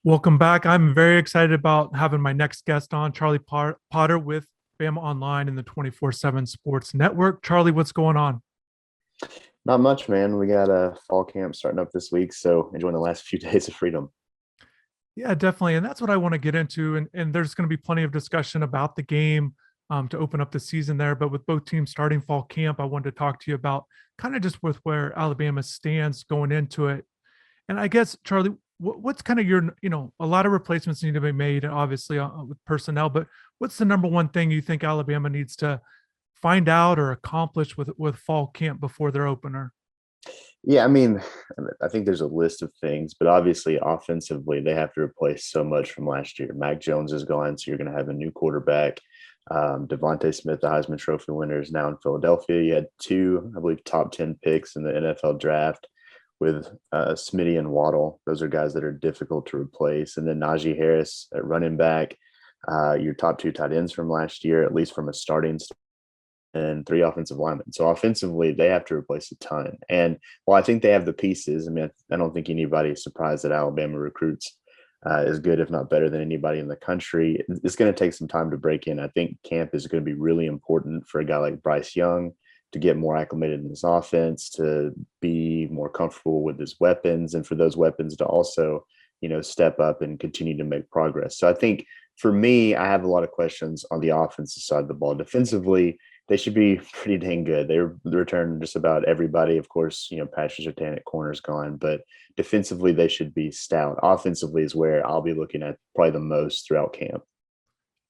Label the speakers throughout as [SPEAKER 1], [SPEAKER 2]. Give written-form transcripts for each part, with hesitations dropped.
[SPEAKER 1] Welcome back. I'm very excited about having my next guest on, Charlie Potter with BamaOnline and the 24/7 Sports Network. Charlie, what's going on?
[SPEAKER 2] Not much, man. We got a fall camp starting up this week, so enjoying the last few days of freedom.
[SPEAKER 1] Yeah, definitely. And that's what I want to get into. And there's going to be plenty of discussion about the game to open up the season there. But with both teams starting fall camp, I wanted to talk to you about kind of just with where Alabama stands going into it. And I guess, Charlie, what's kind of your, a lot of replacements need to be made, obviously, with personnel, but what's the number one thing you think Alabama needs to find out or accomplish with fall camp before their opener?
[SPEAKER 2] Yeah, I think there's a list of things, but obviously offensively, they have to replace so much from last year. Mac Jones is gone, so you're going to have a new quarterback. Devontae Smith, the Heisman Trophy winner, is now in Philadelphia. You had two, I believe, top 10 picks in the NFL draft with Smitty and Waddle. Those are guys that are difficult to replace. And then Najee Harris at running back, your top two tight ends from last year, at least from a starting and three offensive linemen. So offensively, they have to replace a ton. And while I think they have the pieces, I don't think anybody is surprised that Alabama recruits as good, if not better, than anybody in the country. It's going to take some time to break in. I think camp is going to be really important for a guy like Bryce Young to get more acclimated in his offense, to be more comfortable with his weapons, and for those weapons to also, step up and continue to make progress. So I think for me, I have a lot of questions on the offensive side of the ball. Defensively, they should be pretty dang good. They returned just about everybody. Of course, Patrick Surtain at corner's gone, but defensively they should be stout. Offensively is where I'll be looking at probably the most throughout camp.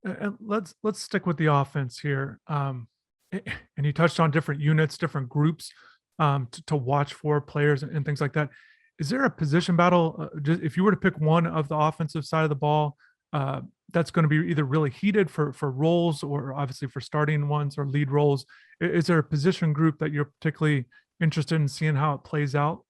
[SPEAKER 1] And let's stick with the offense here. And you touched on different units, different groups to watch for players and things like that. Is there a position battle? If you were to pick one of the offensive side of the ball, that's going to be either really heated for roles or obviously for starting ones or lead roles. Is there a position group that you're particularly interested in seeing how it plays out?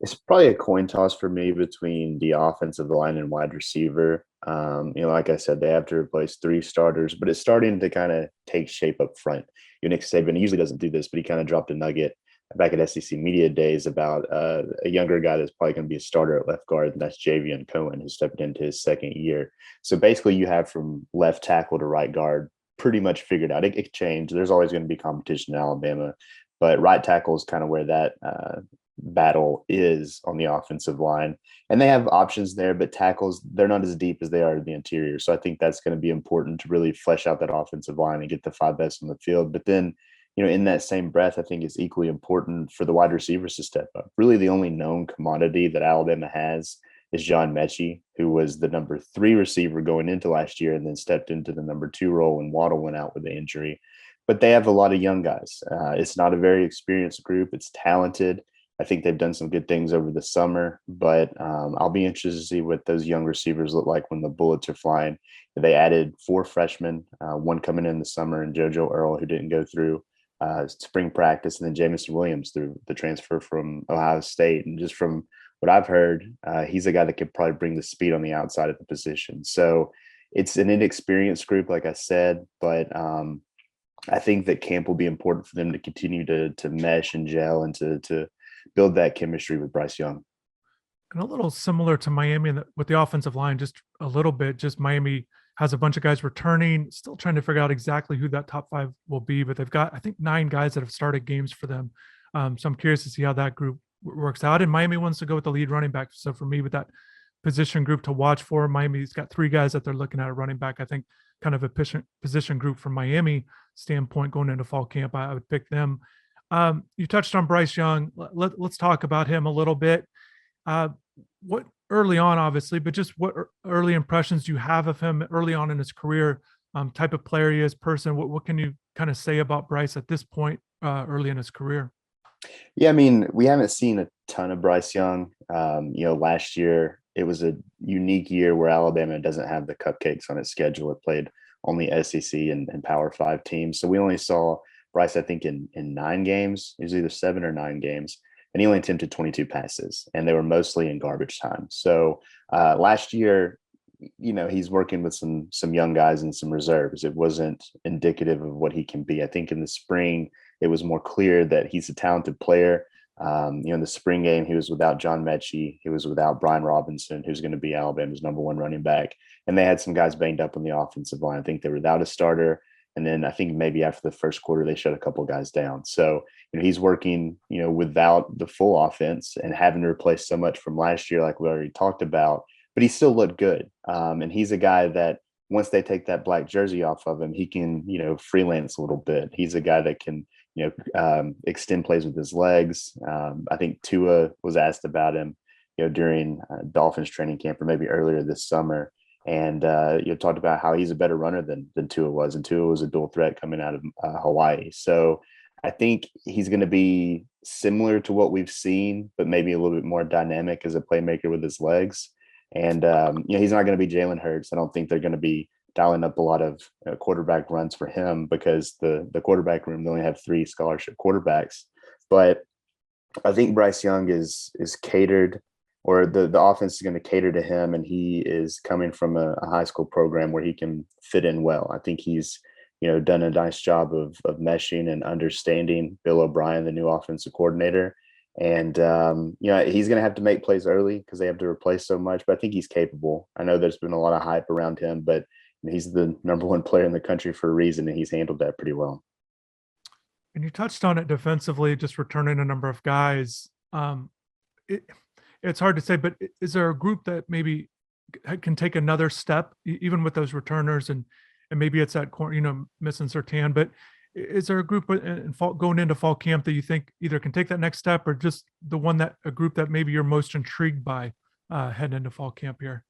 [SPEAKER 2] It's probably a coin toss for me between the offensive line and wide receiver. Like I said, they have to replace three starters, but it's starting to kind of take shape up front. Nick Saban usually doesn't do this, but he kind of dropped a nugget back at SEC Media Days about a younger guy that's probably going to be a starter at left guard, and that's Javian Cohen, who stepped into his second year. So basically, you have from left tackle to right guard pretty much figured out. It could change. There's always going to be competition in Alabama, but right tackle is kind of where that battle is on the offensive line. And they have options there, but tackles, they're not as deep as they are in the interior. So I think that's going to be important to really flesh out that offensive line and get the five best on the field. But then, in that same breath, I think it's equally important for the wide receivers to step up. Really, the only known commodity that Alabama has is John Mechie, who was the number 3 receiver going into last year and then stepped into the number 2 role when Waddle went out with the injury. But they have a lot of young guys. It's not a very experienced group. It's talented. I think they've done some good things over the summer, but I'll be interested to see what those young receivers look like when the bullets are flying. They added 4 freshmen, one coming in the summer, and JoJo Earl, who didn't go through spring practice, and then Jamison Williams through the transfer from Ohio State. And just from what I've heard, he's a guy that could probably bring the speed on the outside of the position. So it's an inexperienced group, like I said, but I think that camp will be important for them to continue to mesh and gel and to build that chemistry with Bryce Young.
[SPEAKER 1] And a little similar to Miami with the offensive line, just a little bit. Just Miami has a bunch of guys returning, still trying to figure out exactly who that top 5 will be. But they've got, I think, 9 guys that have started games for them. So I'm curious to see how that group works out. And Miami wants to go with the lead running back. So for me, with that position group to watch for, Miami's got 3 guys that they're looking at running back. I think kind of a position group from Miami standpoint going into fall camp. I would pick them. You touched on Bryce Young. Let's talk about him a little bit. Uh, what early on, obviously, but just what early impressions do you have of him early on in his career? Type of player he is, person. What can you kind of say about Bryce at this point, early in his career?
[SPEAKER 2] Yeah, we haven't seen a ton of Bryce Young. Last year it was a unique year where Alabama doesn't have the cupcakes on its schedule. It played only SEC and Power Five teams, so we only saw Bryce, I think, in 9 games. It was either 7 or 9 games, and he only attempted 22 passes, and they were mostly in garbage time. So last year, he's working with some young guys and some reserves. It wasn't indicative of what he can be. I think in the spring, it was more clear that he's a talented player, In the spring game, he was without John Mechie. He was without Brian Robinson, who's going to be Alabama's number one running back. And they had some guys banged up on the offensive line. I think they were without a starter. And then I think maybe after the first quarter, they shut a couple of guys down. So, he's working, without the full offense and having to replace so much from last year, like we already talked about, but he still looked good. And he's a guy that once they take that black jersey off of him, he can, freelance a little bit. He's a guy that can, extend plays with his legs. I think Tua was asked about him, during Dolphins training camp or maybe earlier this summer. And talked about how he's a better runner than Tua was, and Tua was a dual threat coming out of Hawaii. So I think he's going to be similar to what we've seen, but maybe a little bit more dynamic as a playmaker with his legs. And he's not going to be Jalen Hurts. I don't think they're going to be dialing up a lot of quarterback runs for him because the quarterback room, they only have 3 scholarship quarterbacks. But I think Bryce Young is catered, or the offense is going to cater to him, and he is coming from a high school program where he can fit in well. I think he's done a nice job of meshing and understanding Bill O'Brien, the new offensive coordinator. And he's going to have to make plays early because they have to replace so much, but I think he's capable. I know there's been a lot of hype around him, but he's the number one player in the country for a reason, and he's handled that pretty well.
[SPEAKER 1] And you touched on it defensively, just returning a number of guys. It's hard to say, but is there a group that maybe can take another step, even with those returners, and maybe it's that corner, missing Surtain, but is there a group going into fall camp that you think either can take that next step, or just a group that maybe you're most intrigued by heading into fall camp here?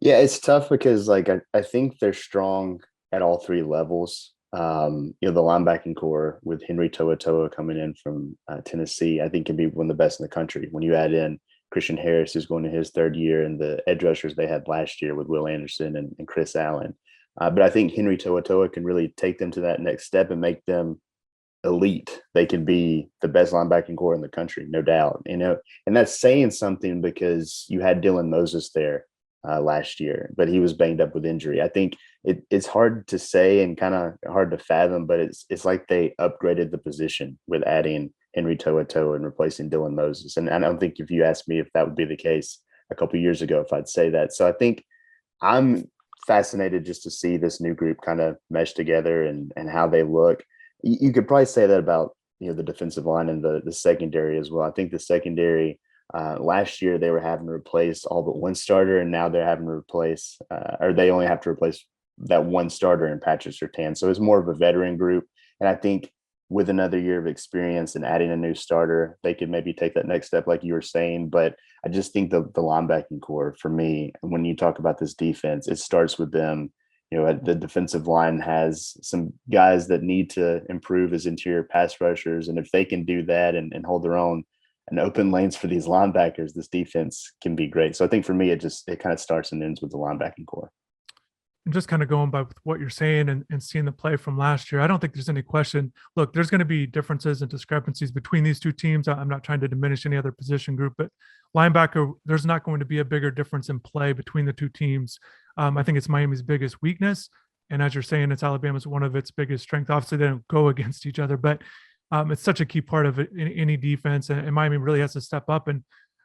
[SPEAKER 2] Yeah, it's tough because I think they're strong at all 3 levels. The linebacking core with Henry To'oTo'o coming in from Tennessee, I think can be one of the best in the country. When you add in Christian Harris, who's going to his 3rd year, and the edge rushers they had last year with Will Anderson and Chris Allen. But I think Henry To'oTo'o can really take them to that next step and make them elite. They can be the best linebacking core in the country, no doubt. And that's saying something because you had Dylan Moses there last year, but he was banged up with injury. I think it's hard to say and kind of hard to fathom, but it's like they upgraded the position with adding Henry To'oTo'o and replacing Dylan Moses. And I don't think if you asked me if that would be the case a couple of years ago, if I'd say that. So I think I'm fascinated just to see this new group kind of mesh together and how they look. You could probably say that about the defensive line and the secondary as well. I think the secondary last year they were having to replace all but one starter, and now they're having to replace or they only have to replace that one starter in Patrick Surtain. So it's more of a veteran group, and I think with another year of experience and adding a new starter, they could maybe take that next step like you were saying. But I just think the linebacking core, for me, when you talk about this defense, it starts with them. The defensive line has some guys that need to improve as interior pass rushers. And if they can do that and hold their own and open lanes for these linebackers, this defense can be great. So I think for me, it kind of starts and ends with the linebacking core.
[SPEAKER 1] And just kind of going by what you're saying and seeing the play from last year, I don't think there's any question. Look, there's going to be differences and discrepancies between these two teams. I'm not trying to diminish any other position group, but linebacker, there's not going to be a bigger difference in play between the two teams. I think it's Miami's biggest weakness. And as you're saying, it's Alabama's one of its biggest strengths. Obviously, they don't go against each other, but it's such a key part of any defense. And Miami really has to step up. And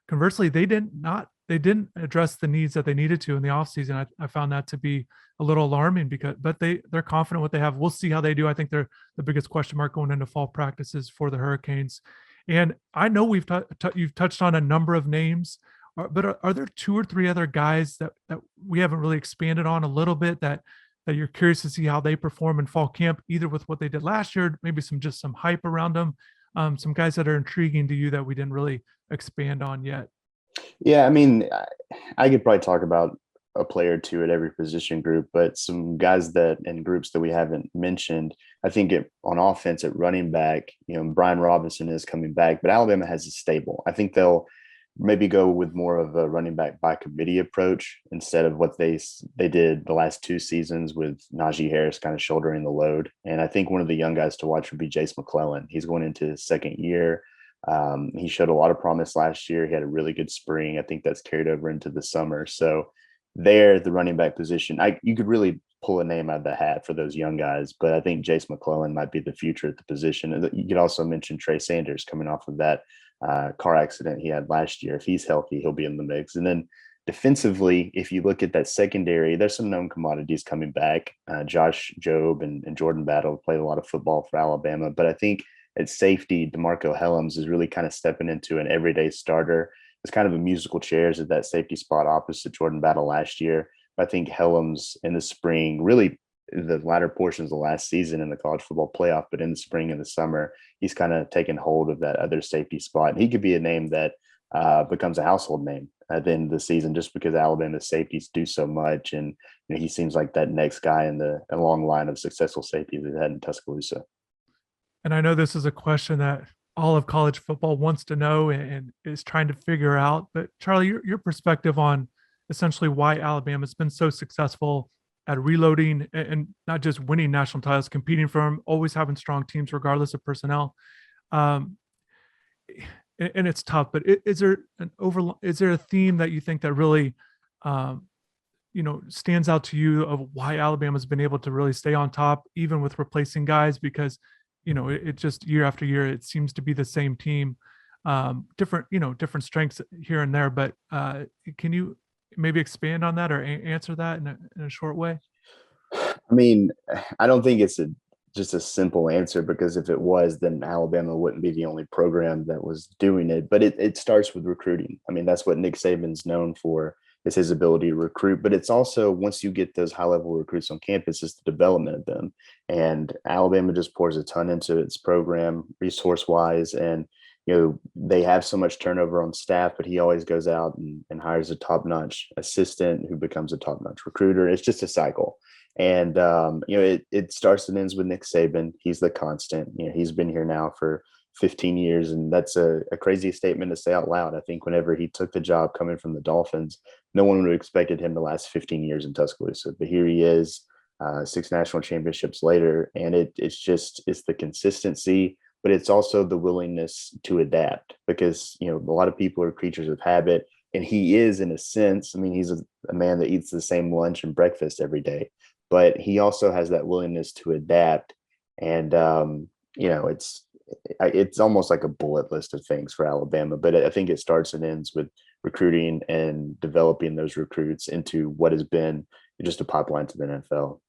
[SPEAKER 1] conversely, they didn't address the needs that they needed to in the offseason. I found that to be a little alarming but they're confident what they have. We'll see how they do. I think they're the biggest question mark going into fall practices for the Hurricanes. And I know you've touched on a number of names, but are there 2 or 3 other guys that we haven't really expanded on a little bit that you're curious to see how they perform in fall camp, either with what they did last year, maybe some hype around them, some guys that are intriguing to you that we didn't really expand on yet?
[SPEAKER 2] Yeah, I mean, I could probably talk about a player or 2 at every position group, but some guys that in groups that we haven't mentioned, I think on offense at running back, Brian Robinson is coming back, but Alabama has a stable. I think they'll maybe go with more of a running back by committee approach instead of what they did the last 2 seasons with Najee Harris kind of shouldering the load. And I think one of the young guys to watch would be Jace McClellan. He's going into his 2nd year. He showed a lot of promise last year. He had a really good spring. I think that's carried over into the summer. So there, the running back position, you could really pull a name out of the hat for those young guys, but I think Jace McClellan might be the future at the position. And you could also mention Trey Sanders coming off of that car accident he had last year. If he's healthy, he'll be in the mix. And then defensively, if you look at that secondary, there's some known commodities coming back. Josh Jobe and Jordan Battle played a lot of football for Alabama, but I think at safety, DeMarco Hellams is really kind of stepping into an everyday starter. It's kind of a musical chairs at that safety spot opposite Jordan Battle last year. But I think Hellams in the spring, really the latter portions of last season in the college football playoff, but in the spring and the summer, he's kind of taken hold of that other safety spot. And he could be a name that becomes a household name at the end of the season, just because Alabama's safeties do so much. And he seems like that next guy in the long line of successful safeties we've had in Tuscaloosa.
[SPEAKER 1] And I know this is a question that all of college football wants to know and is trying to figure out. But Charlie, your perspective on essentially why Alabama's been so successful at reloading and not just winning national titles, competing for them, always having strong teams regardless of personnel. And it's tough, but is there a theme that you think that really, stands out to you of why Alabama's been able to really stay on top, even with replacing guys? Because, it just year after year, it seems to be the same team, different strengths here and there. But can you maybe expand on that or answer that in a short way?
[SPEAKER 2] I mean, I don't think it's just a simple answer, because if it was, then Alabama wouldn't be the only program that was doing it. But it starts with recruiting. I mean, that's what Nick Saban's known for, is his ability to recruit. But it's also, once you get those high-level recruits on campus, it's the development of them. And Alabama just pours a ton into its program, resource-wise. And they have so much turnover on staff, but he always goes out and hires a top-notch assistant who becomes a top-notch recruiter. It's just a cycle. And, it starts and ends with Nick Saban. He's the constant. He's been here now for 15 years, and that's a crazy statement to say out loud. I think whenever he took the job coming from the Dolphins, no one would have expected him to last 15 years in Tuscaloosa. But here he is, 6 national championships later, and it's the consistency, but it's also the willingness to adapt, because a lot of people are creatures of habit, and he is, in a sense. I mean, he's a man that eats the same lunch and breakfast every day, but he also has that willingness to adapt. And it's almost like a bullet list of things for Alabama, but I think it starts and ends with recruiting and developing those recruits into what has been just a pipeline to the NFL.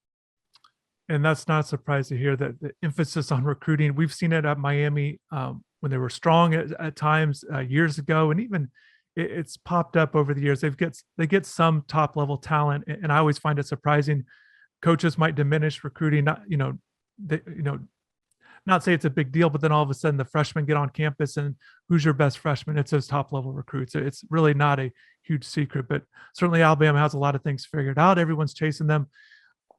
[SPEAKER 1] And that's not a surprise to hear that the emphasis on recruiting. We've seen it at Miami when they were strong at times years ago, and even it's popped up over the years. They get some top level talent, and I always find it surprising. Coaches might diminish recruiting, not say it's a big deal, but then all of a sudden the freshmen get on campus, and who's your best freshman? It's those top level recruits. It's really not a huge secret, but certainly Alabama has a lot of things figured out. Everyone's chasing them.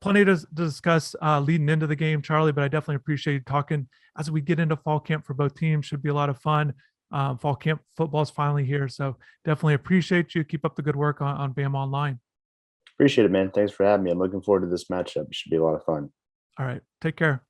[SPEAKER 1] Plenty to discuss leading into the game, Charlie, but I definitely appreciate talking as we get into fall camp for both teams. Should be a lot of fun. Fall camp football is finally here, so definitely appreciate you. Keep up the good work on BamaOnline.
[SPEAKER 2] Appreciate it, man. Thanks for having me. I'm looking forward to this matchup. It should be a lot of fun.
[SPEAKER 1] All right, take care.